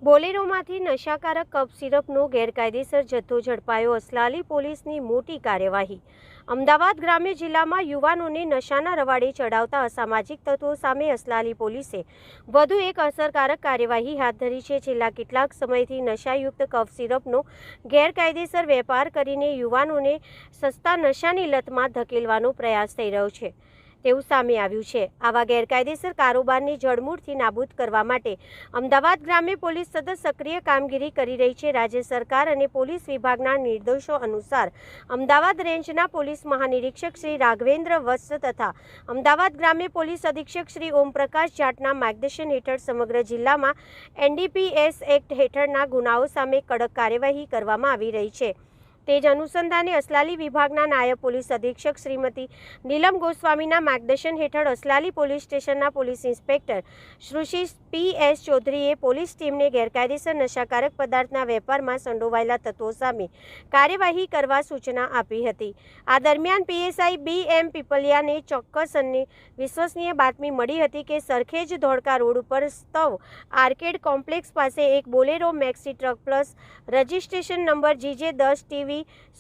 બોલેરોમાંથી નશાકારક કફ સિરપનો ગેરકાયદેસર જથ્થો ઝડપાયો। અસલાલી પોલીસની મોટી કાર્યવાહી। અમદાવાદ ગ્રામ્ય જિલ્લામાં યુવાનોને નશાના રવાડે ચડાવતા અસામાજિક તત્વો સામે અસલાલી પોલીસે વધુ એક અસરકારક કાર્યવાહી હાથ ધરી છે। છેલ્લા કેટલાક સમયથી નશાયુક્ત કફ સિરપનો ગેરકાયદેસર વેપાર કરીને યુવાનોને સસ્તા નશાની લતમાં ધકેલવાનો પ્રયાસ થઈ રહ્યો છે તેવું સામે આવ્યું છે। આવા ગેરકાયદેસર કારોબારની જડમૂળથી નાબૂદ કરવા માટે અમદાવાદ ગ્રામ્ય પોલીસ સતત સક્રિય કામગીરી કરી રહી છે। રાજ્ય સરકાર અને પોલીસ વિભાગના નિર્દેશો અનુસાર અમદાવાદ રેન્જના પોલીસ મહાનિરીક્ષક શ્રી રાઘવેન્દ્ર વત્સ તથા અમદાવાદ ગ્રામ્ય પોલીસ અધિક્ષક શ્રી ઓમપ્રકાશ જાટના માર્ગદર્શન હેઠળ સમગ્ર જિલ્લામાં NDPS એક્ટ હેઠળના ગુનાઓ સામે કડક કાર્યવાહી કરવામાં આવી રહી છે। તે જ અનુસંધાને અસલાલી વિભાગના નાયબ પોલીસ અધિક્ષક શ્રીમતી નીલમ ગોસ્વામીના માર્ગદર્શન હેઠળ અસલાલી પોલીસ સ્ટેશનના પોલીસ ઇન્સ્પેક્ટર શ્રી PS ચૌધરીએ પોલીસ ટીમને ગેરકાયદેસર નશાકારક પદાર્થના વેપારમાં સંડોવાયેલા તત્વો સામે કાર્યવાહી કરવા સૂચના આપી હતી। આ દરમિયાન PSI BM પીપલિયાને ચોક્કસ અને વિશ્વસનીય બાતમી મળી હતી કે સરખેજ ધોળકા રોડ ઉપર સ્તવ આર્કેડ કોમ્પ્લેક્સ પાસે એક Bolero maxi truck plus registration number GJ10 TV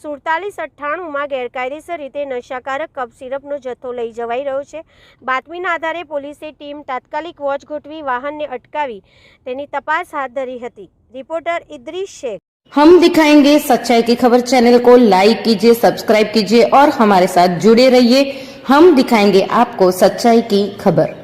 4798 ગેરકાયદેસર રીતે નશાકારક કફ સિરપનો જથ્થો લઈ જવાઈ રહ્યો છે। બાતમીના આધારે પોલીસે ટીમ તાત્કાલિક વોચ ગોઠવી વાહનને અટકાવી તેની તપાસ હાથ ધરી હતી। રિપોર્ટર ઇદ્રીસ શેખ। हम दिखाएंगे सच्चाई की खबर चैनल को लाइक कीजिए, सब्सक्राइब कीजिए और हमारे साथ जुड़े रहिए। हम दिखाएंगे आपको सच्चाई की खबर।